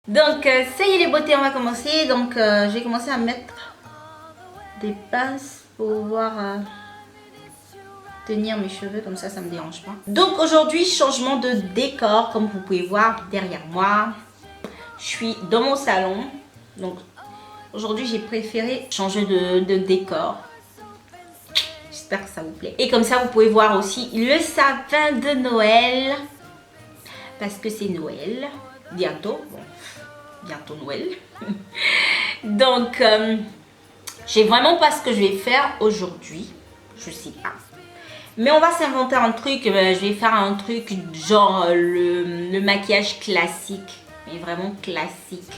Donc ça y est les beautés, on va commencer. Donc je vais commencer à mettre des pinces pour pouvoir tenir mes cheveux, comme ça me dérange pas. Donc aujourd'hui, changement de décor, comme vous pouvez voir derrière moi. Je suis dans mon salon. Donc aujourd'hui, j'ai préféré changer de décor. J'espère que ça vous plaît. Et comme ça, vous pouvez voir aussi le sapin de Noël. Parce que c'est Noël. Bientôt. Bon, bientôt Noël. Donc, je sais vraiment pas ce que je vais faire aujourd'hui. Je sais pas. Mais on va s'inventer un truc. Je vais faire un truc genre le maquillage classique. Mais vraiment classique.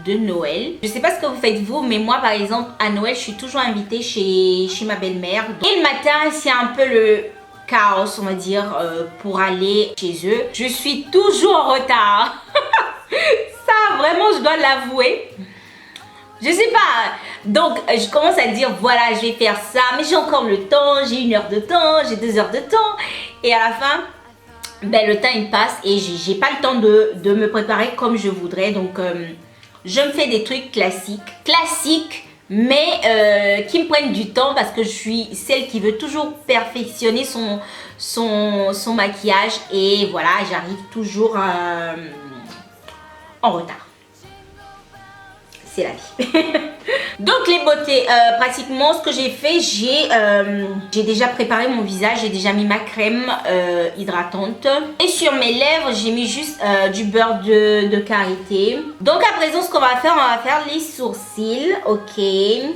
De Noël. Je sais pas ce que vous faites vous, mais moi par exemple à Noël je suis toujours invitée chez ma belle-mère. Et le matin c'est un peu le chaos on va dire pour aller chez eux. Je suis toujours en retard. Ça vraiment je dois l'avouer. Je sais pas. Donc je commence à dire voilà je vais faire ça. Mais j'ai encore le temps. J'ai 1 heure de temps. J'ai 2 heures de temps. Et à la fin ben, le temps il passe et j'ai pas le temps de me préparer comme je voudrais. Donc je me fais des trucs classiques, mais qui me prennent du temps parce que je suis celle qui veut toujours perfectionner son maquillage et voilà, j'arrive toujours en retard. C'est la vie. Donc les beautés, pratiquement ce que j'ai fait, j'ai déjà préparé mon visage, j'ai déjà mis ma crème hydratante. Et sur mes lèvres, j'ai mis juste du beurre de karité. Donc à présent, ce qu'on va faire les sourcils, ok.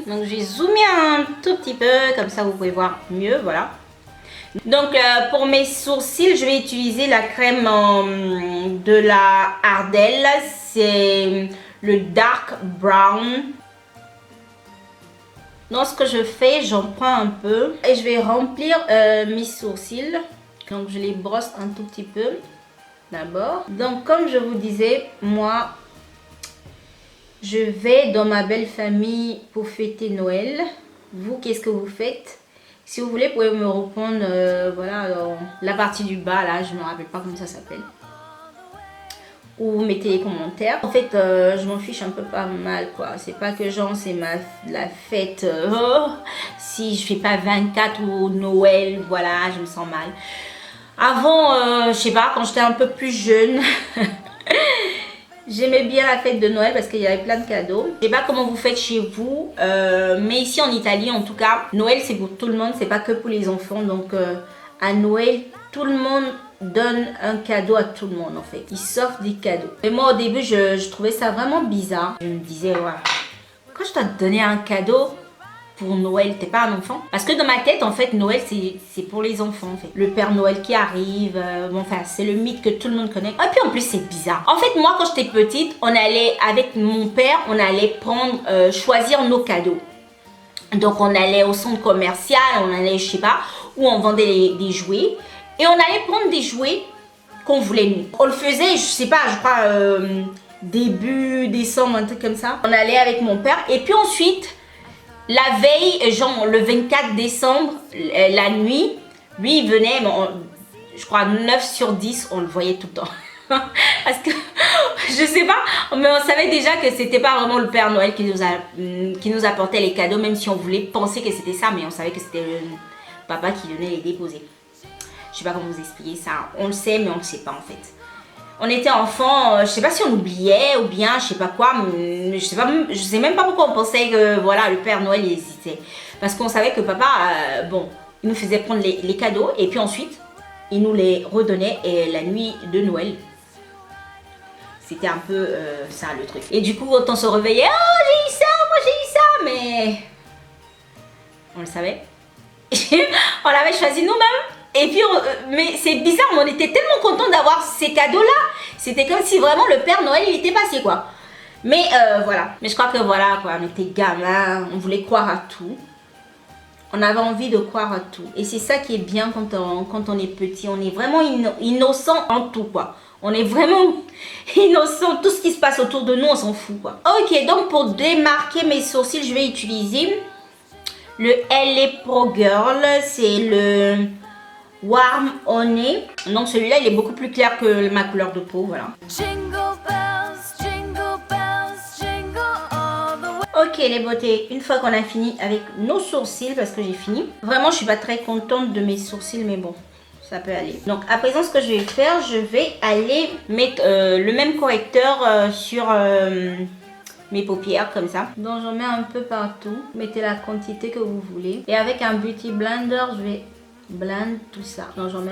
Donc je vais zoomer un tout petit peu, comme ça vous pouvez voir mieux, voilà. Donc pour mes sourcils, je vais utiliser la crème de la Ardell, c'est le dark brown. Donc ce que je fais, j'en prends un peu et je vais remplir mes sourcils. Donc je les brosse un tout petit peu d'abord. Donc comme je vous disais, moi je vais dans ma belle famille pour fêter Noël. Vous, qu'est-ce que vous faites? Si vous voulez, vous pouvez me répondre voilà, dans la partie du bas là, je ne me rappelle pas comment ça s'appelle. Ou vous mettez les commentaires. En fait, je m'en fiche un peu pas mal quoi. C'est pas que genre c'est la fête. Si je fais pas 24 ou Noël, voilà, je me sens mal. Avant, je sais pas, quand j'étais un peu plus jeune, j'aimais bien la fête de Noël parce qu'il y avait plein de cadeaux. Je sais pas comment vous faites chez vous, mais ici en Italie, en tout cas, Noël c'est pour tout le monde, c'est pas que pour les enfants. Donc à Noël, tout le monde donne un cadeau à tout le monde en fait. Ils s'offrent des cadeaux. Et moi au début je trouvais ça vraiment bizarre. Je me disais ouais, quand je dois te donner un cadeau pour Noël, t'es pas un enfant? Parce que dans ma tête en fait Noël c'est pour les enfants en fait. Le Père Noël qui arrive, bon, enfin c'est le mythe que tout le monde connaît. Et puis en plus c'est bizarre. En fait moi quand j'étais petite, on allait avec mon père, on allait prendre, choisir nos cadeaux. Donc on allait au centre commercial, on allait je sais pas, où on vendait des jouets. Et on allait prendre des jouets qu'on voulait nous. On le faisait, je sais pas, je crois début décembre, un truc comme ça. On allait avec mon père. Et puis ensuite, la veille, genre le 24 décembre, la nuit, lui il venait, je crois 9 sur 10, on le voyait tout le temps. Parce que, je sais pas, mais on savait déjà que c'était pas vraiment le Père Noël qui nous apportait les cadeaux, même si on voulait penser que c'était ça, mais on savait que c'était le papa qui venait les déposer. Je sais pas comment vous expliquer ça. On le sait, mais on le sait pas en fait. On était enfants, je sais pas si on oubliait ou bien je sais pas quoi, mais je sais même pas pourquoi on pensait que voilà le Père Noël il hésitait. Parce qu'on savait que papa, bon, il nous faisait prendre les cadeaux et puis ensuite il nous les redonnait et la nuit de Noël. C'était un peu ça le truc. Et du coup quand on se réveillait, oh j'ai eu ça, moi j'ai eu ça, mais on le savait. On l'avait choisi nous-mêmes. Et puis, mais c'est bizarre, mais on était tellement contents d'avoir ces cadeaux-là. C'était comme si vraiment le Père Noël, il était passé, quoi. Mais voilà. Mais je crois que voilà, quoi. On était gamins, on voulait croire à tout. On avait envie de croire à tout. Et c'est ça qui est bien quand on est petit. On est vraiment innocent en tout, quoi. On est vraiment innocent. Tout ce qui se passe autour de nous, on s'en fout, quoi. Ok, donc pour démarquer mes sourcils, je vais utiliser le LA Pro Girl. C'est le Warm Honey. Donc celui-là il est beaucoup plus clair que ma couleur de peau, voilà. Jingle bells, jingle Ok les beautés, une fois qu'on a fini avec nos sourcils, parce que j'ai fini. Vraiment, je suis pas très contente de mes sourcils, mais bon, ça peut aller. Donc à présent, ce que je vais faire, je vais aller mettre le même correcteur sur mes paupières comme ça. Donc j'en mets un peu partout. Mettez la quantité que vous voulez. Et avec un beauty blender, je vais blend tout ça. Donc j'en mets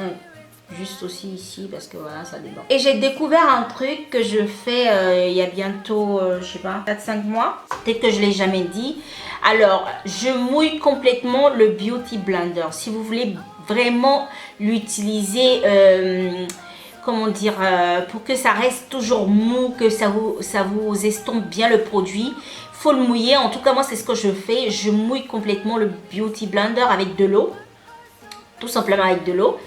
juste aussi ici parce que voilà, ça déborde. Et j'ai découvert un truc que je fais il y a bientôt, je sais pas, 4-5 mois. Peut-être que je l'ai jamais dit. Alors, je mouille complètement le Beauty Blender. Si vous voulez vraiment l'utiliser, comment dire, pour que ça reste toujours mou, que ça vous estompe bien le produit, faut le mouiller. En tout cas, moi, c'est ce que je fais. Je mouille complètement le Beauty Blender avec de l'eau. Tout simplement avec de l'eau.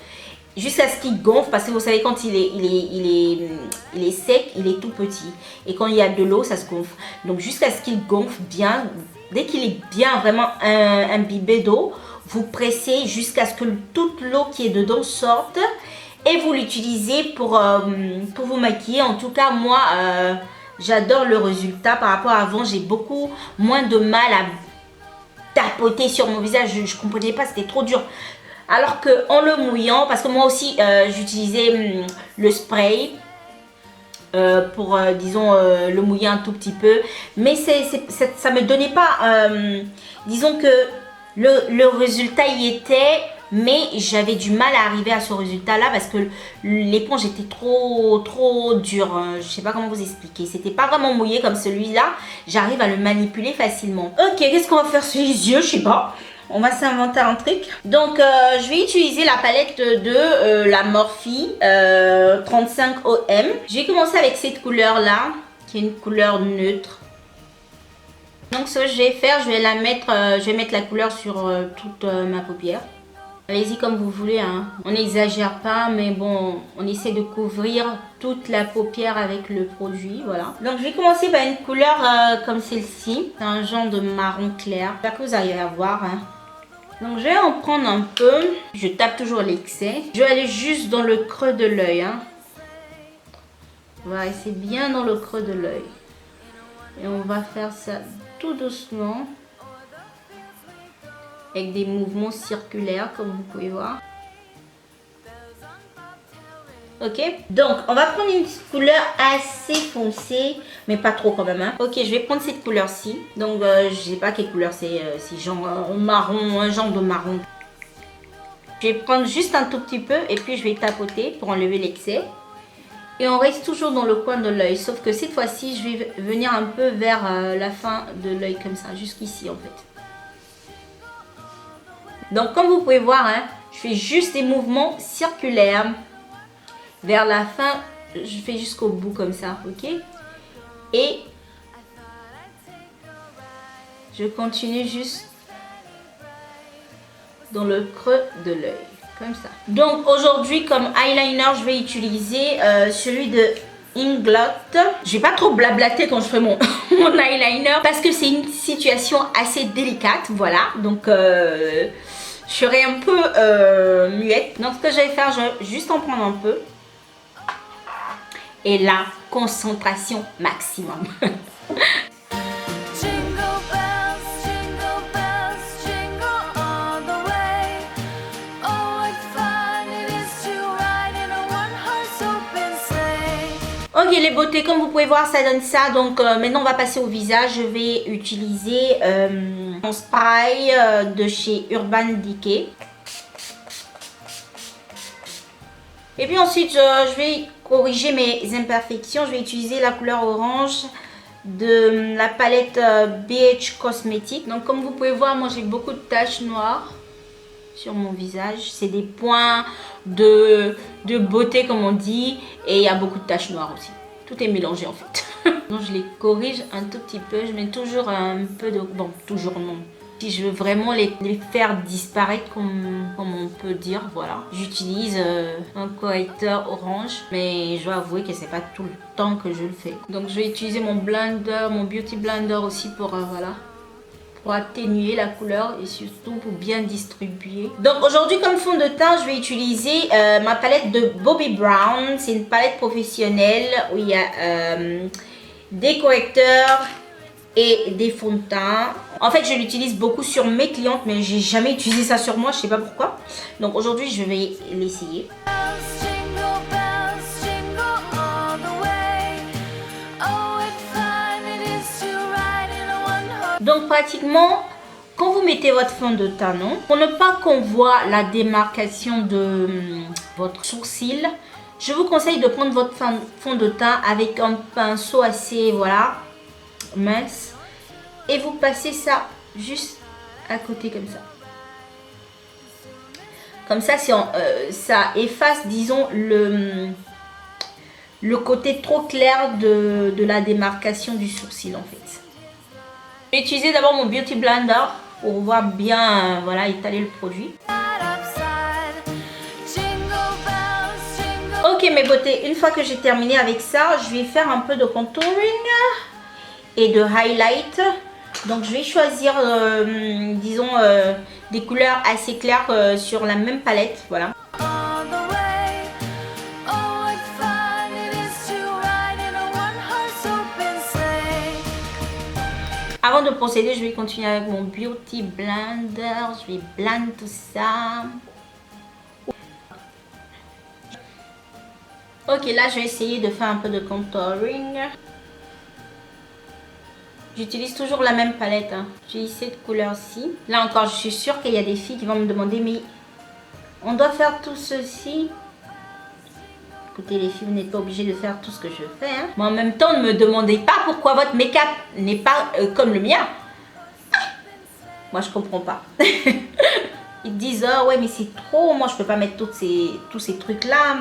Jusqu'à ce qu'il gonfle, parce que vous savez quand il est sec, il est tout petit, et quand il y a de l'eau ça se gonfle. Donc jusqu'à ce qu'il gonfle bien, dès qu'il est bien vraiment imbibé d'eau, vous pressez jusqu'à ce que toute l'eau qui est dedans sorte, et vous l'utilisez pour vous maquiller. En tout cas moi j'adore le résultat. Par rapport à avant, j'ai beaucoup moins de mal à tapoter sur mon visage. Je comprenais pas, c'était trop dur. Alors que en le mouillant, parce que moi aussi j'utilisais le spray pour disons le mouiller un tout petit peu, mais ça me donnait pas, disons que le résultat y était, mais j'avais du mal à arriver à ce résultat là parce que l'éponge était trop dure. Je sais pas comment vous expliquer, c'était pas vraiment mouillé comme celui-là. J'arrive à le manipuler facilement. Ok, qu'est-ce qu'on va faire sur les yeux? Je sais pas. On va s'inventer un truc. Donc, je vais utiliser la palette de la Morphe 35 OM. Je vais commencer avec cette couleur-là, qui est une couleur neutre. Donc, ce que je vais faire, je vais mettre la couleur sur toute ma paupière. Allez-y comme vous voulez, hein. On n'exagère pas, mais bon, on essaie de couvrir toute la paupière avec le produit, voilà. Donc, je vais commencer par une couleur comme celle-ci. C'est un genre de marron clair. J'espère que vous arrivez à voir, hein. Donc je vais en prendre un peu, je tape toujours l'excès. Je vais aller juste dans le creux de l'œil. Hein. Voilà, c'est bien dans le creux de l'œil. Et on va faire ça tout doucement. Avec des mouvements circulaires comme vous pouvez voir. Ok, donc on va prendre une couleur assez foncée, mais pas trop quand même. Hein. Ok, je vais prendre cette couleur-ci. Donc je sais pas quelle couleur c'est, genre marron, un genre de marron. Je vais prendre juste un tout petit peu et puis je vais tapoter pour enlever l'excès. Et on reste toujours dans le coin de l'œil, sauf que cette fois-ci je vais venir un peu vers la fin de l'œil comme ça, jusqu'ici en fait. Donc comme vous pouvez voir, hein, je fais juste des mouvements circulaires. Vers la fin, je fais jusqu'au bout comme ça, ok? Et je continue juste dans le creux de l'œil, comme ça. Donc aujourd'hui, comme eyeliner, je vais utiliser celui de Inglot. Je vais pas trop blablater quand je fais mon eyeliner parce que c'est une situation assez délicate, voilà. Donc je serai un peu muette. Donc ce que je vais faire, je vais juste en prendre un peu. Et la concentration maximum. Ok les beautés, comme vous pouvez voir ça donne ça. Donc maintenant on va passer au visage. Je vais utiliser mon spray de chez Urban Decay. Et puis ensuite je vais corriger mes imperfections. Je vais utiliser la couleur orange de la palette BH Cosmetics. Donc comme vous pouvez voir, moi j'ai beaucoup de taches noires sur mon visage. C'est des points de beauté comme on dit. Et il y a beaucoup de taches noires aussi. Tout est mélangé en fait. Donc je les corrige un tout petit peu. Je mets toujours un peu de... Bon, toujours non. Si je veux vraiment les faire disparaître comme on peut dire, voilà. J'utilise un correcteur orange, mais je dois avouer que c'est pas tout le temps que je le fais. Donc je vais utiliser mon blender, mon beauty blender aussi pour voilà, pour atténuer la couleur et surtout pour bien distribuer. Donc aujourd'hui comme fond de teint, je vais utiliser ma palette de Bobbi Brown. C'est une palette professionnelle où il y a des correcteurs et des fonds de teint. En fait, je l'utilise beaucoup sur mes clientes, mais j'ai jamais utilisé ça sur moi, je sais pas pourquoi. Donc aujourd'hui, je vais l'essayer. Donc pratiquement, quand vous mettez votre fond de teint, non, pour ne pas qu'on voit la démarcation de votre sourcil, je vous conseille de prendre votre fond de teint avec un pinceau assez, voilà, mince. Et vous passez ça juste à côté comme ça. Comme ça, ça efface, disons, le côté trop clair de la démarcation du sourcil en fait. Je vais utiliser d'abord mon Beauty Blender pour voir bien voilà, étaler le produit. Ok mes beautés, une fois que j'ai terminé avec ça, je vais faire un peu de contouring et de highlight. Donc je vais choisir, disons, des couleurs assez claires sur la même palette, voilà. Avant de procéder, je vais continuer avec mon Beauty Blender. Je vais blender tout ça. Ok, là, je vais essayer de faire un peu de contouring. J'utilise toujours la même palette. Hein. J'ai cette couleur-ci. Là encore, je suis sûre qu'il y a des filles qui vont me demander, mais on doit faire tout ceci. Écoutez les filles, vous n'êtes pas obligés de faire tout ce que je fais. Hein. Mais en même temps, ne me demandez pas pourquoi votre make-up n'est pas comme le mien. Moi, je comprends pas. Ils disent, oh ouais, mais c'est trop. Moi, je peux pas mettre tous ces trucs-là.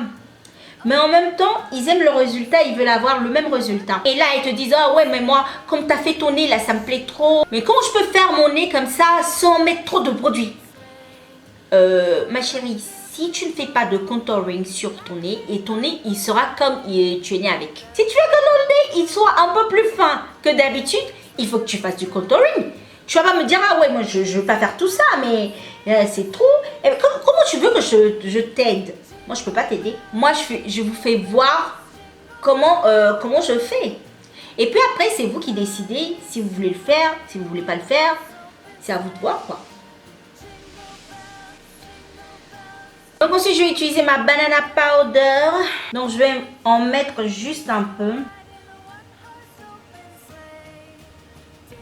Mais en même temps, ils aiment le résultat. Ils veulent avoir le même résultat. Et là, ils te disent, oh ouais, mais moi, comme tu as fait ton nez, là, ça me plaît trop. Mais comment je peux faire mon nez comme ça sans mettre trop de produits? Ma chérie, si tu ne fais pas de contouring sur ton nez, et ton nez, il sera comme tu es né avec. Si tu veux que ton nez, il soit un peu plus fin que d'habitude, il faut que tu fasses du contouring. Tu vas pas me dire, ah ouais, moi, je ne veux pas faire tout ça, mais c'est trop. Et comment tu veux que je t'aide? Moi, je peux pas t'aider. Moi, je vous fais voir comment je fais. Et puis après, c'est vous qui décidez si vous voulez le faire, si vous voulez pas le faire. C'est à vous de voir, quoi. Donc ensuite, je vais utiliser ma banana powder. Donc, je vais en mettre juste un peu.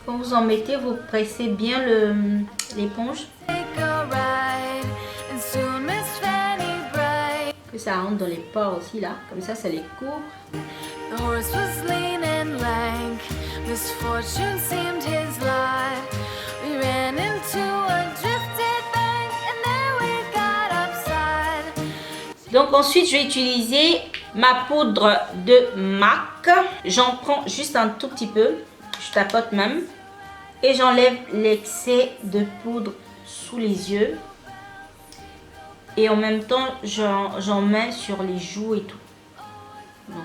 Quand vous en mettez, vous pressez bien l'éponge. Que ça rentre dans les pores aussi, là. Comme ça les couvre. Donc ensuite, je vais utiliser ma poudre de MAC. J'en prends juste un tout petit peu. Je tapote même. Et j'enlève l'excès de poudre sous les yeux. Et en même temps, j'en mets sur les joues et tout. Donc,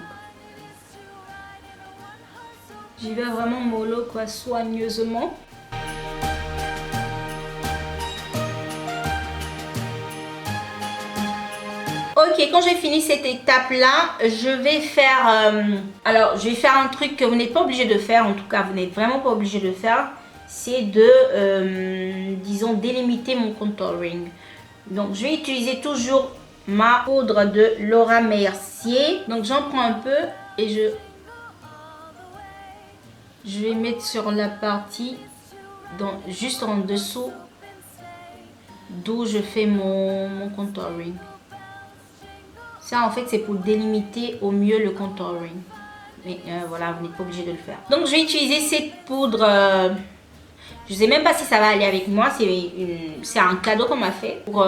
j'y vais vraiment mollo, quoi, soigneusement. Ok, quand j'ai fini cette étape-là, je vais faire... alors, je vais faire un truc que vous n'êtes pas obligé de faire. En tout cas, vous n'êtes vraiment pas obligé de faire. C'est de, disons, délimiter mon contouring. Donc, je vais utiliser toujours ma poudre de Laura Mercier. Donc, j'en prends un peu et je vais mettre sur la partie, juste en dessous, d'où je fais mon contouring. Ça, en fait, c'est pour délimiter au mieux le contouring. Mais voilà, vous n'êtes pas obligé de le faire. Donc, je vais utiliser cette poudre... je ne sais même pas si ça va aller avec moi. C'est un cadeau qu'on m'a fait pour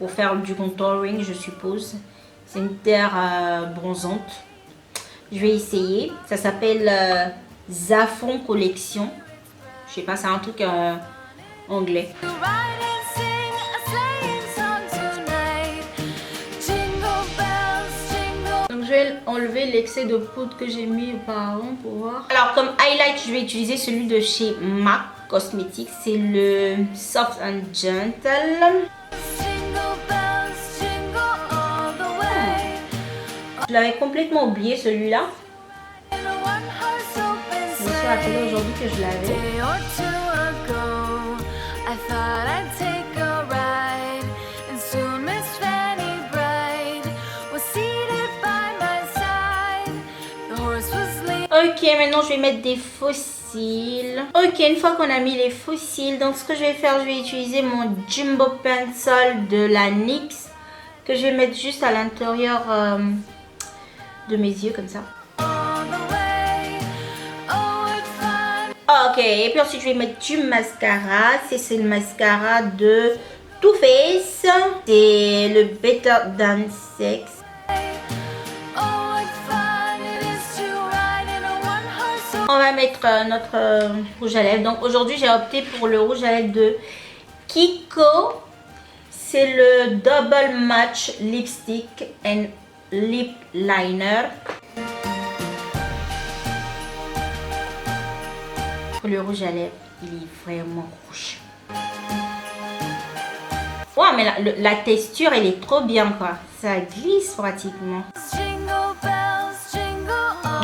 faire du contouring, je suppose. C'est une terre bronzante. Je vais essayer. Ça s'appelle Zafon Collection. Je sais pas, c'est un truc anglais. Je vais enlever l'excès de poudre que j'ai mis auparavant pour voir. Alors comme highlight, je vais utiliser celui de chez MAC Cosmetics. C'est le Soft and Gentle. Je l'avais complètement oublié celui-là. rappelé aujourd'hui que je l'avais. Ok, maintenant je vais mettre des fossiles. Ok, une fois qu'on a mis les fossiles, donc ce que je vais faire, je vais utiliser mon Jumbo Pencil de la NYX que je vais mettre juste à l'intérieur de mes yeux comme ça. Ok, et puis ensuite je vais mettre du mascara. C'est le mascara de Too Faced. C'est le Better Than Sex. On va mettre notre rouge à lèvres. Donc aujourd'hui j'ai opté pour le rouge à lèvres de Kiko. C'est le Double Match Lipstick and Lip Liner. Pour le rouge à lèvres, il est vraiment rouge. Wow, mais la texture elle est trop bien quoi. Ça glisse pratiquement.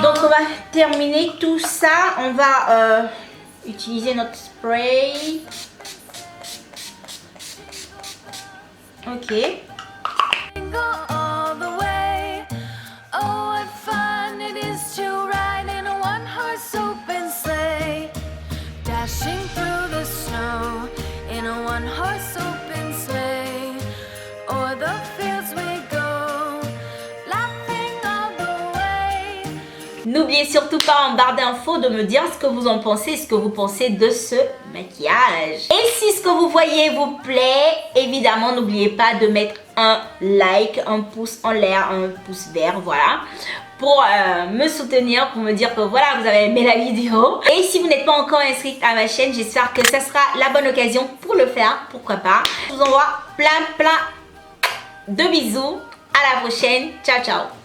Donc on va terminer tout ça. On va utiliser notre spray. Ok. N'oubliez surtout pas en barre d'infos de me dire ce que vous en pensez, ce que vous pensez de ce maquillage. Et si ce que vous voyez vous plaît, évidemment n'oubliez pas de mettre un like, un pouce en l'air, un pouce vert, voilà. Pour me soutenir, pour me dire que voilà, vous avez aimé la vidéo. Et si vous n'êtes pas encore inscrite à ma chaîne, j'espère que ça sera la bonne occasion pour le faire, pourquoi pas. Je vous envoie plein de bisous. À la prochaine. Ciao, ciao.